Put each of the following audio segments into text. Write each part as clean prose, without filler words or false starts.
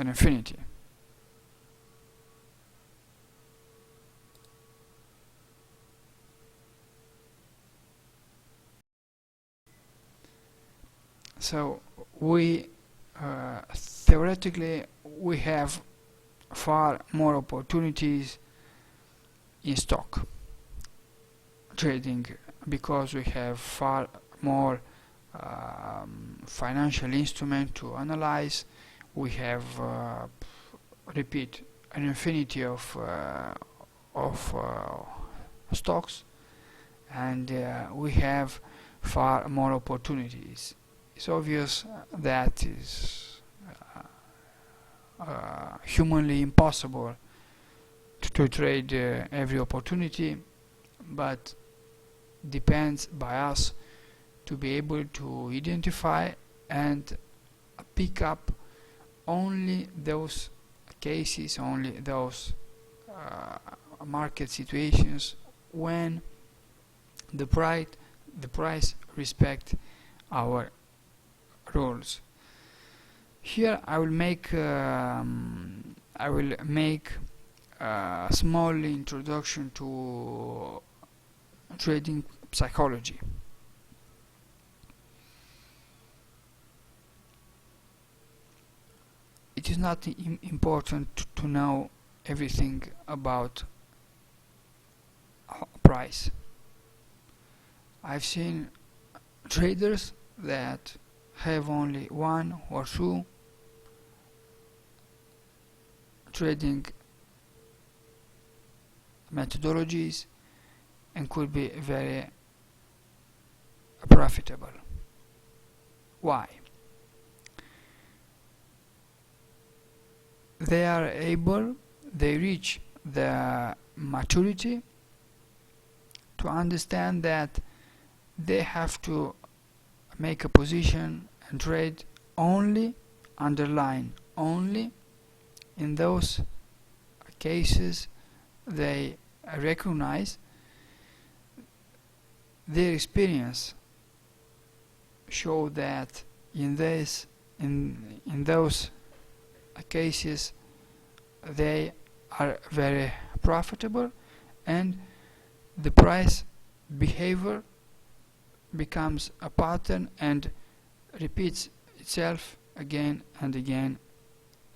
an infinity. So we theoretically we have far more opportunities in stock trading because we have far more financial instrument to analyze. We have repeat an infinity of stocks, and we have far more opportunities. It's obvious that is humanly impossible to trade every opportunity, but depends by us to be able to identify and pick up only those cases, only those market situations when the price respect our rules. Here I will make a small introduction to trading psychology. It is not important to know everything about price. I've seen traders that have only one or two trading methodologies and could be very profitable. Why? They reach the maturity to understand that they have to make a position and trade only, underline only, in those cases they recognize. Their experience show that in those cases they are very profitable, and the price behavior becomes a pattern and repeats itself again and again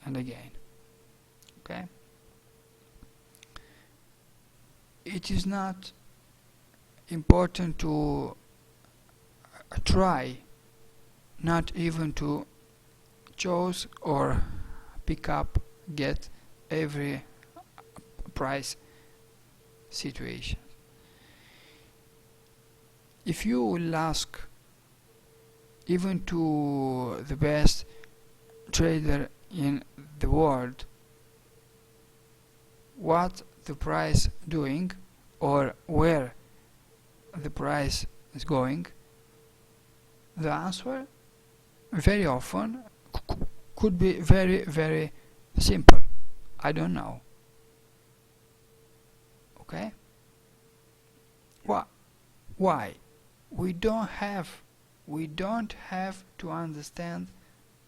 and again. Okay? It is not important to try, not even to choose or pick up, get every price situation. If you will ask even to the best trader in the world what the price doing or where the price is going, the answer very often could be very, very simple. I don't know. Okay? Why? We don't have to understand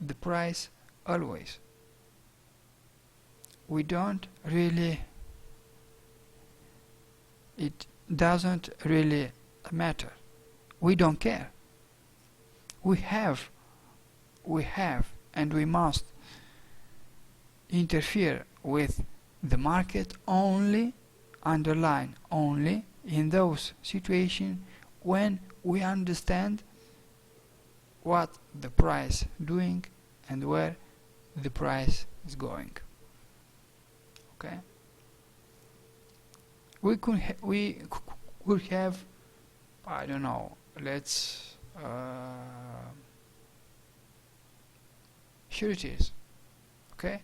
the price always. We don't really, it doesn't really matter. We don't care. We have and we must interfere with the market only, underline only, in those situations when we understand what the price doing and where the price is going. Okay? We could have, I don't know, let's here it is. Okay?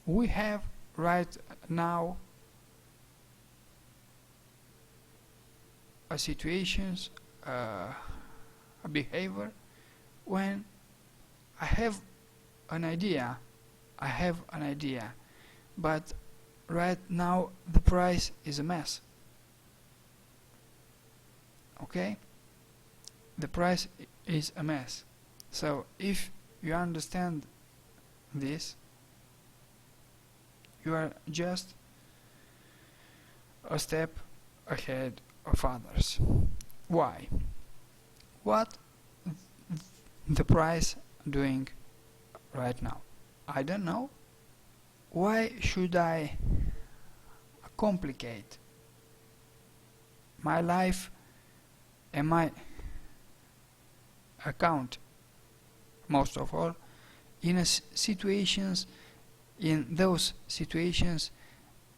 We have right now a situations, a behavior when I have an idea, but right now the price is a mess. Okay? The price is a mess. So if you understand this, You are just a step ahead of others. Why? What the price doing right now? I don't know. Why should I complicate my life and my account, most of all, in those situations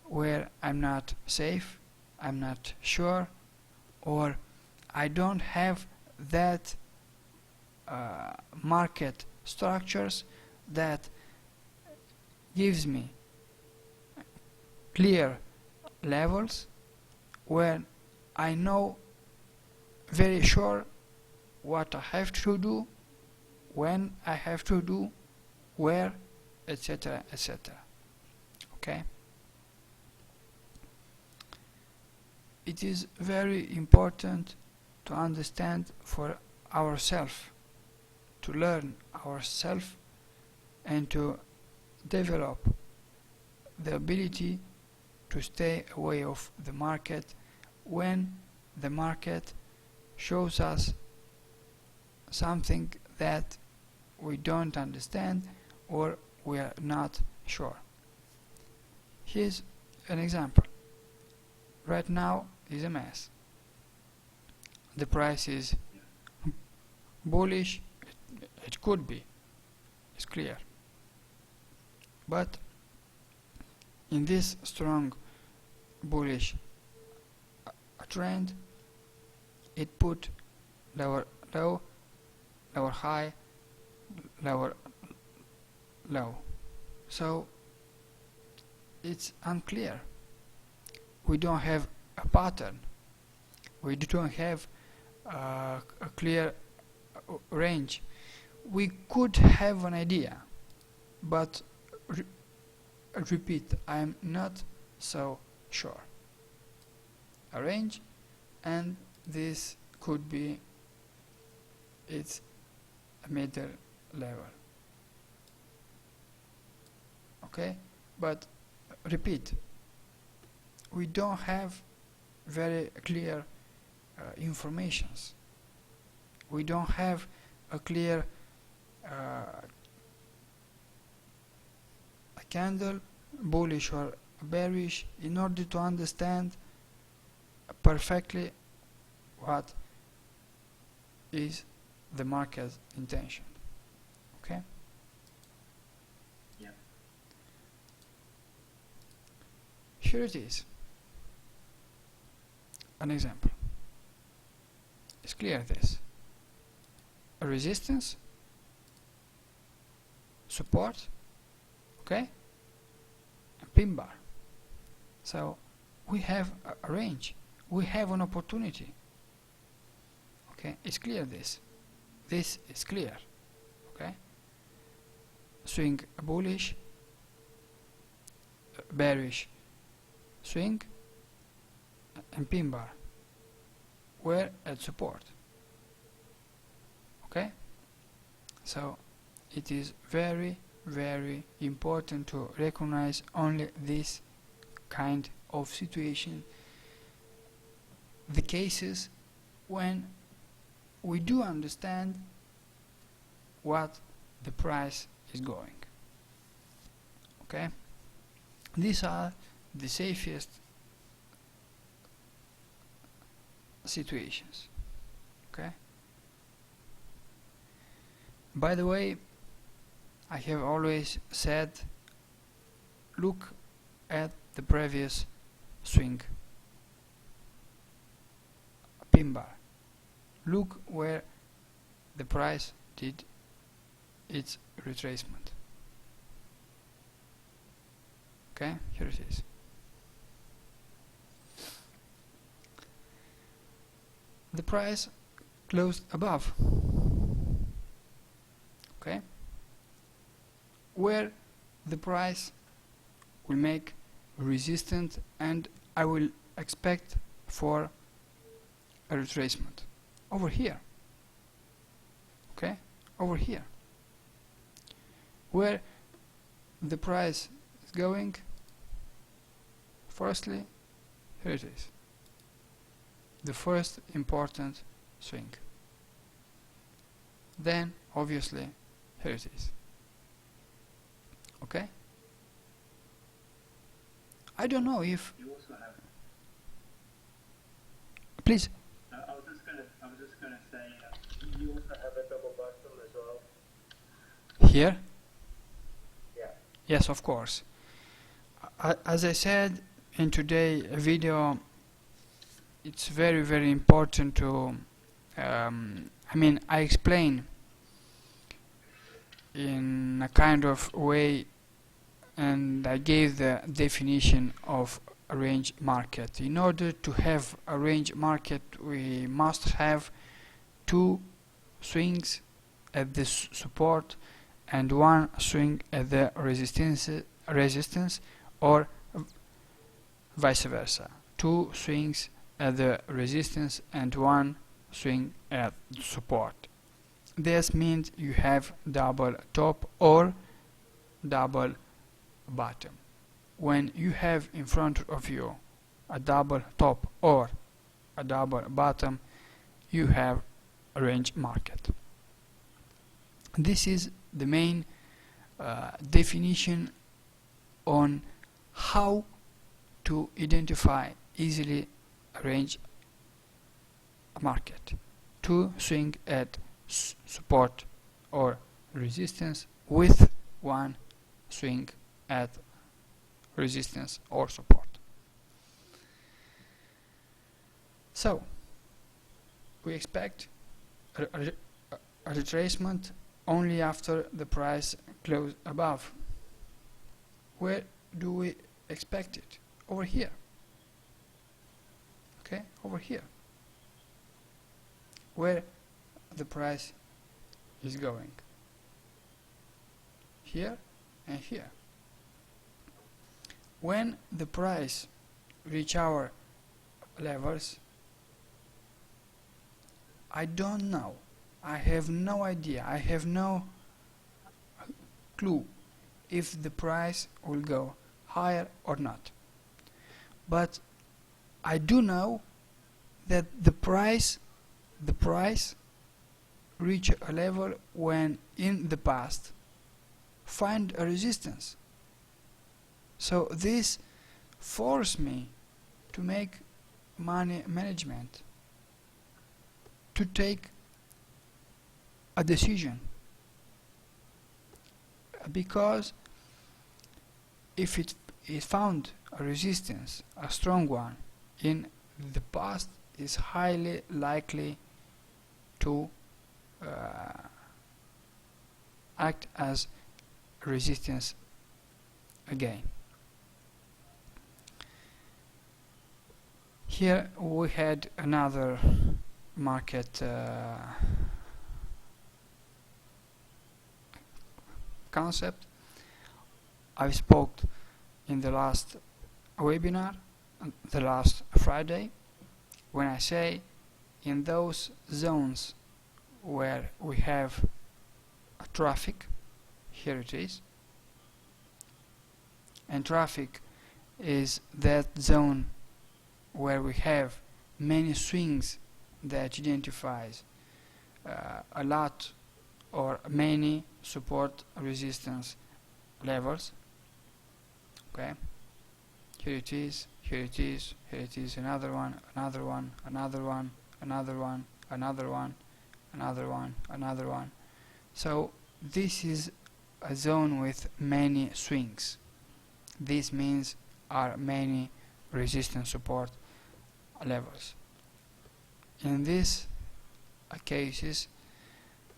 where I'm not safe, I'm not sure, or I don't have that market structures that gives me clear levels where I know very sure what I have to do, when I have to do, where, etc., etc. Okay? It is very important to understand for ourselves, to learn ourselves, and to develop the ability to stay away of the market when the market shows us something that we don't understand or we are not sure. Here's an example. Right now is a mess. The price is bullish. It could be. It's clear. But in this strong bullish trend, it put lower low, lower high, lower low. So it's unclear. We don't have a pattern. We don't have a clear range. We could have an idea, but repeat, I'm not so sure. A range, and this could be its middle level. Okay, but repeat, we don't have very clear informations. We don't have a clear a candle, bullish or bearish, in order to understand perfectly what is the market's intention. Okay? Yeah. Here it is. An example. It's clear this. A resistance, support, okay, and pin bar. So we have a range. We have an opportunity. Okay, it's clear this. This is clear. Okay. Swing bullish, bearish swing, and pin bar. Where at support. Okay. So it is very, very important to recognize only this kind of situation, the cases when we do understand what the price is going. Okay? These are the safest situations. Okay? By the way, I have always said, look at the previous swing pin bar. Look where the price did its retracement. Okay, here it is. The price closed above. Okay, where the price will make resistance, and I will expect for a retracement over here. Okay, over here, where the price is going, Firstly, here it is, the first important swing. Then obviously here it is. Okay, I don't know if You also have. please. I was just gonna say, you also have a double bottom as well. Here? Yeah. Yes, of course. As I said in today's video, it's very, very important to I explain in a kind of way, and I gave the definition of a range market. In order to have a range market, we must have two swings at the support and one swing at the resistance, or vice versa. Two swings at the resistance and one swing at support. This means you have double top or double bottom. When you have in front of you a double top or a double bottom, you have a range market. This is the main definition on how to identify easily a range market. Two swing at support or resistance with one swing at resistance or support. So we expect a retracement only after the price close above. Where do we expect it? Over here. Okay, over here, where the price is going. Here and here. When the price reach our levels, I don't know. I have no idea. I have no clue if the price will go higher or not. But I do know that the price reach a level when in the past find a resistance. So this forced me to make money management, to take a decision, because if it found a resistance, a strong one, in the past, is highly likely to act as resistance again. Here we had another market concept. I spoke in the last webinar, the last Friday, when I say in those zones where we have a traffic, here it is, and traffic is that zone where we have many swings that identifies a lot or many support resistance levels. Okay, here it is, here it is, here it is, another one, another one, another one, another one, another one, another one, another one. So this is a zone with many swings. This means are many resistance support levels. In these cases,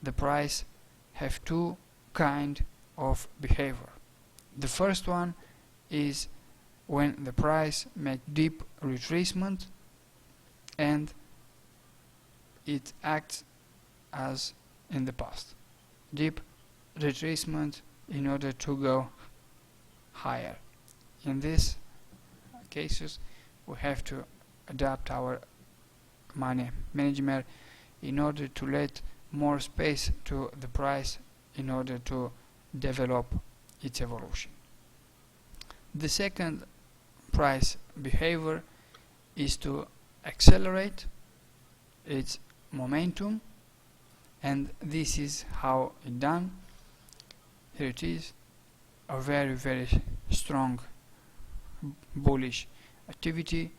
the price have two kind of behavior. The first one is when the price make deep retracement and it acts as in the past, deep retracement in order to go higher. In these cases, we have to adapt our money management in order to let more space to the price in order to develop its evolution. The second price behavior is to accelerate its momentum, and this is how it done. Here it is, a very strong bullish activity.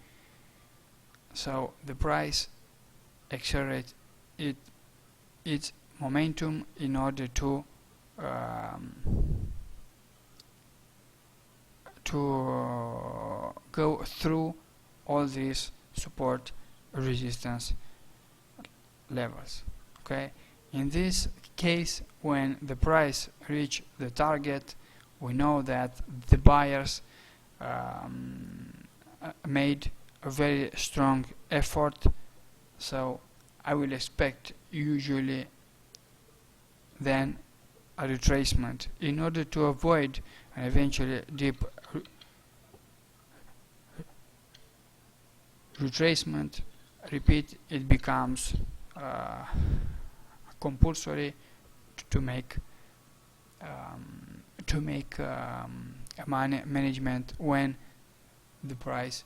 So the price accelerates its momentum in order to go through all these support resistance levels. Okay, in this case, when the price reach the target, we know that the buyers made a very strong effort, so I will expect usually then a retracement in order to avoid an eventually deep retracement. Repeat, it becomes compulsory to make money management when the price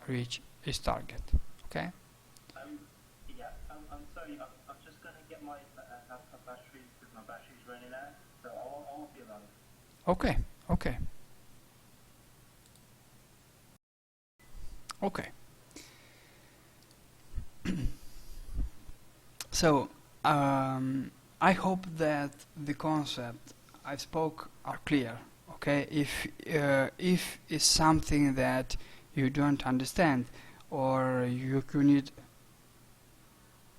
reach its target. Okay. Yeah, I'm sorry. I'm just gonna get my laptop battery because my battery's running out. So I won't be long. Okay. Okay. Okay. So I hope that the concept I spoke are clear. Okay, if it's something that you don't understand or you need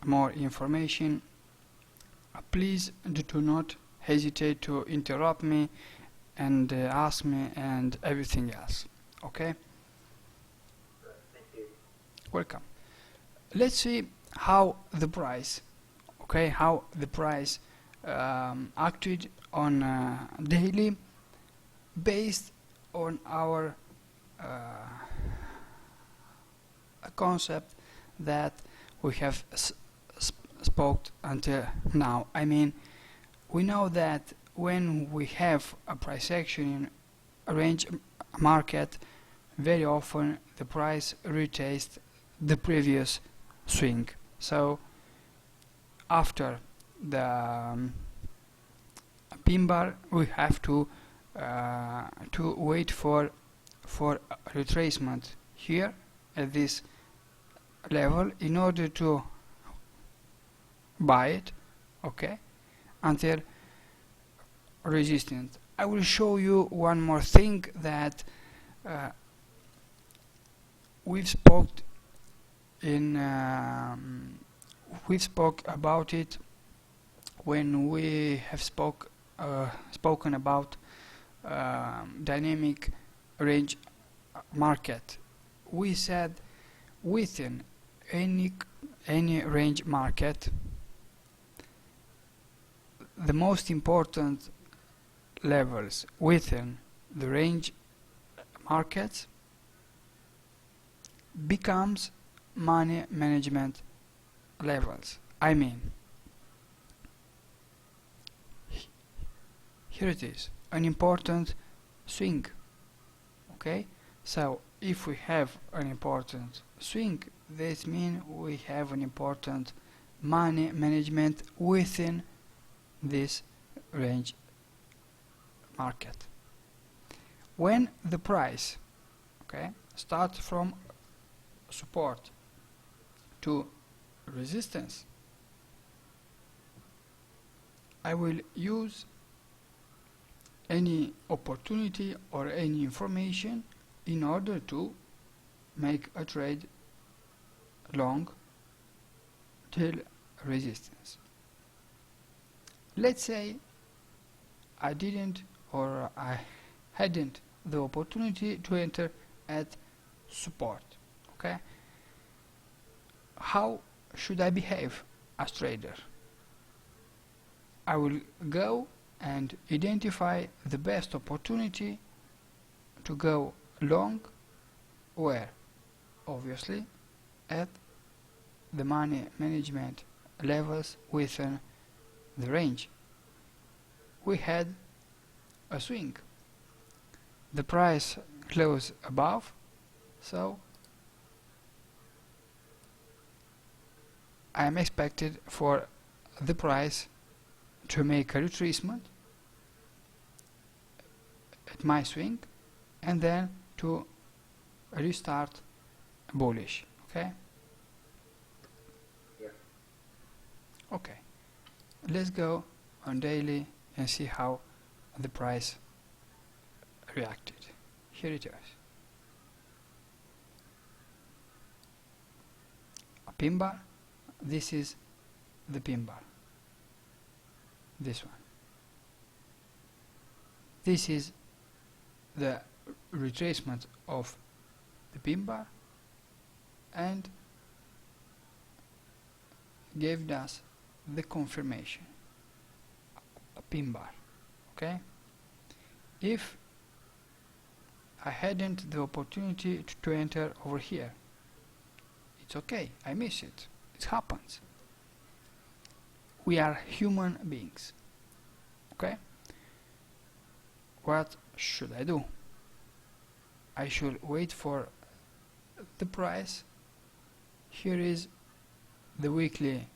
more information, please do not hesitate to interrupt me and ask me and everything else. Okay, Thank you. welcome. Let's see how the price, acted on daily based on our concept that we have spoke until now. I mean, we know that when we have a price action in a range market, very often the price retraced the previous swing. So after the pin bar, we have to wait for retracement here at this level in order to buy it, okay, until resistance. I will show you one more thing that we've spoke about it when we have spoken about dynamic range market. We said within any range market, the most important levels within the range markets becomes money management levels. I mean, here it is, an important swing. Okay, so if we have an important swing, this means we have an important money management within this range market. When the price, okay, starts from support to resistance, I will use any opportunity or any information in order to make a trade long till resistance. Let's say I didn't or I hadn't the opportunity to enter at support. Okay, how should I behave as trader? I will go and identify the best opportunity to go long, where? Obviously at the money management levels within the range. We had a swing. The price closed above, So I am expected for the price to make a retracement at my swing and then to restart bullish. Okay? Yeah. Okay. Let's go on daily and see how the price reacted. Here it is. A pin bar. This is the pin bar. This one. This is the retracement of the pin bar and gave us the confirmation, a pin bar. Okay? If I hadn't the opportunity to enter over here, it's okay, I miss it. It happens. We are human beings. Okay? What should I do? I should wait for the price. Here is the weekly.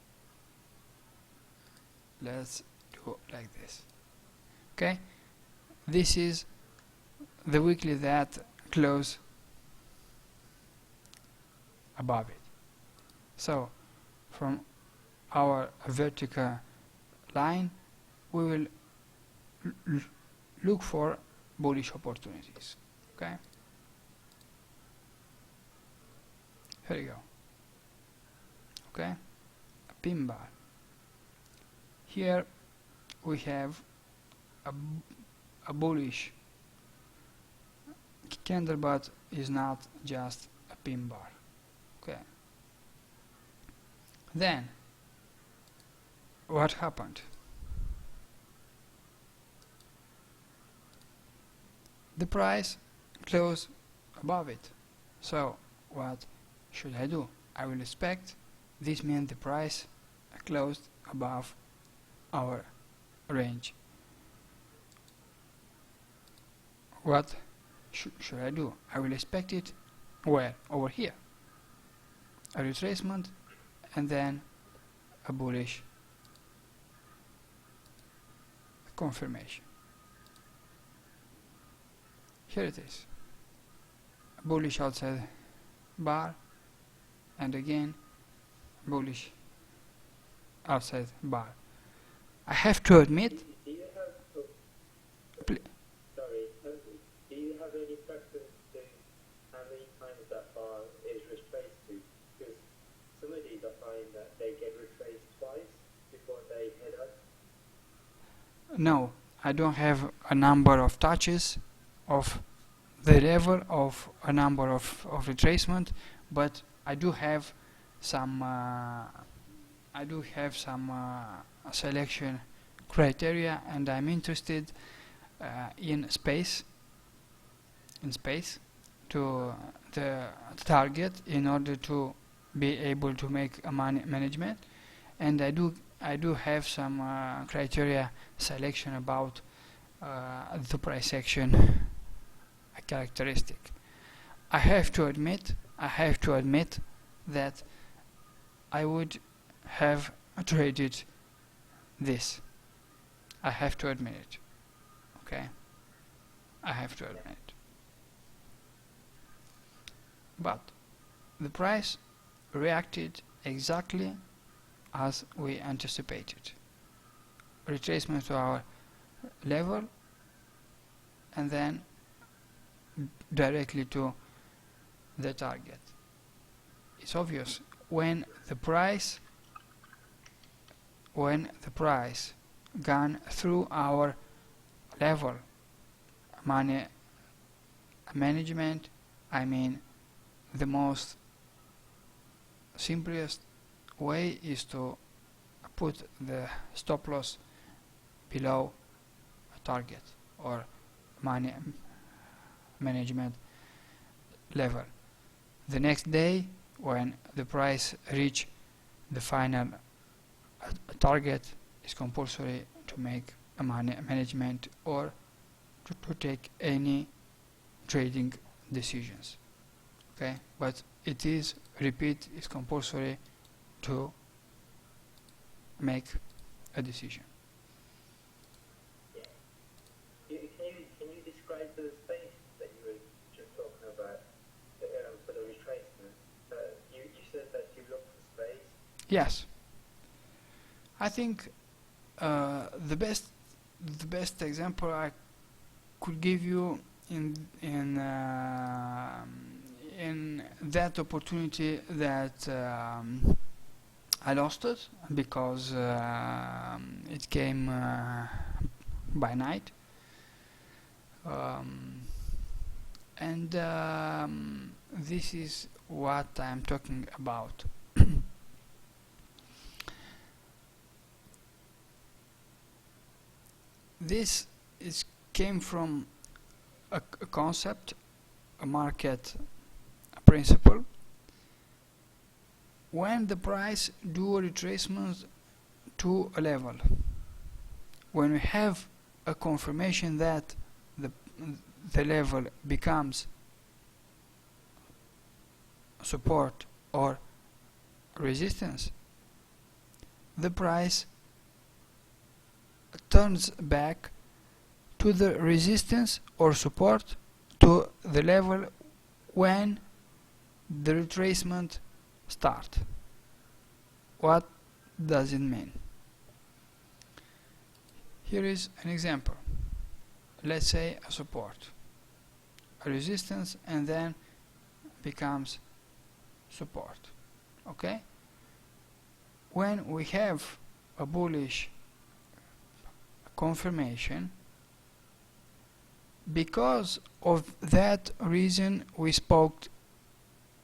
Let's do like this. Okay? This is the weekly that close above it. So from our vertical line we will look for bullish opportunities. Okay? Here you go. Okay? A pin bar. Here we have a bullish candle, but is not just a pin bar. Okay. Then what happened? The price closed above it. So what should I do? I will expect this means the price closed above our range. What should I do? I will expect it where? Over here. A retracement and then a bullish confirmation. Here it is. A bullish outside bar and again bullish outside bar. I have to admit. Do you have, sorry, do you have any preference to how many times that bar is retraced to? Because some of these I find that they get retraced twice before they head up. No, I don't have a number of touches of the level of a number of retracement, but I do have some selection criteria, and I'm interested in space to the target in order to be able to make a money management, and I do have some criteria selection about the price action characteristic. I have to admit that I would have traded this. I have to admit it. Okay? I have to admit it. But the price reacted exactly as we anticipated. Retracement to our level and then directly to the target. It's obvious when the price gone through our level money management, I mean the most simplest way is to put the stop loss below a target or money management level. The next day, when the price reach the final target, is compulsory to make a money management or to take any trading decisions. Okay, but it is, repeat, is compulsory to make a decision. Can you describe the space that you were just talking about for the retracement? You said that you look for space. Yes, I think the best example I could give you in that opportunity that I lost it because it came by night, and this is what I'm talking about. This came from a concept, a market principle. When the price do a retracement to a level, when we have a confirmation that the level becomes support or resistance, the price turns back to the resistance or support to the level when the retracement start. What does it mean? Here is an example. Let's say a support, a resistance, and then becomes support. Okay? When we have a bullish confirmation, because of that reason we spoke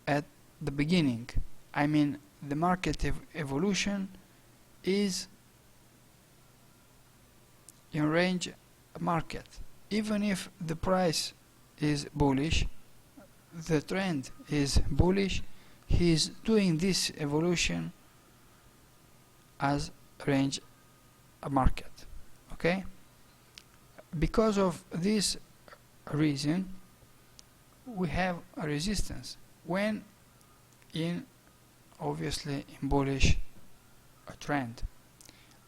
at the beginning, I mean the market evolution is in range market. Even if the price is bullish, the trend is bullish, he is doing this evolution as range market. Okay? Because of this reason we have a resistance when obviously in bullish trend.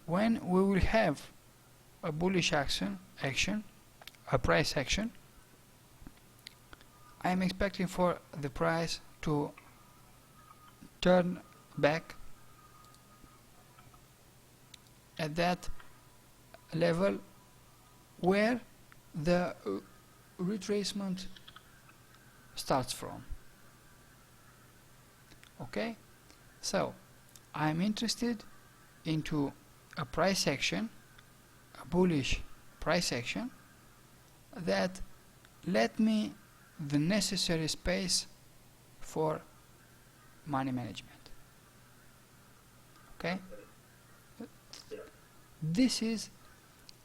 When we will have a bullish action, a price action, I am expecting for the price to turn back at that level where the retracement starts from. Okay, so I'm interested into a price action, a bullish price action that let me the necessary space for money management. Okay, this is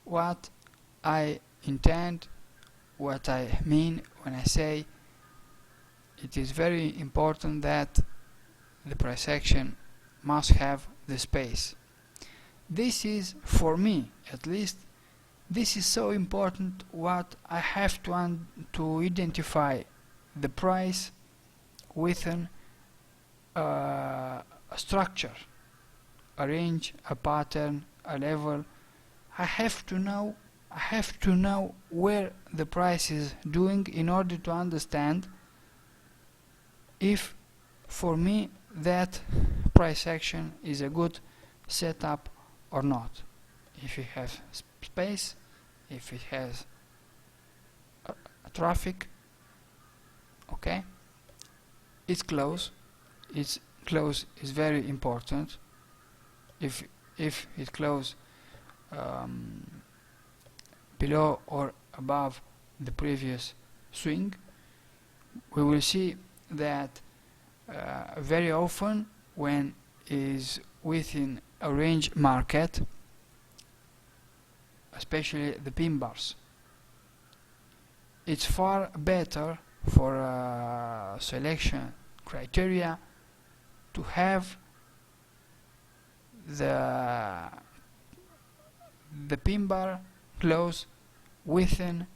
what I intend, what I mean when I say it is very important that the price action must have the space. This is, for me at least, this is so important what I have to identify the price within a structure, a range, a pattern, a level. I have to know where the price is doing in order to understand if for me that price action is a good setup or not. If it has space, if it has a traffic, okay. Its close is very important. If it close below or above the previous swing, we will see that very often when is within a range market, especially the pin bars, it's far better for selection criteria to have the pin bar close within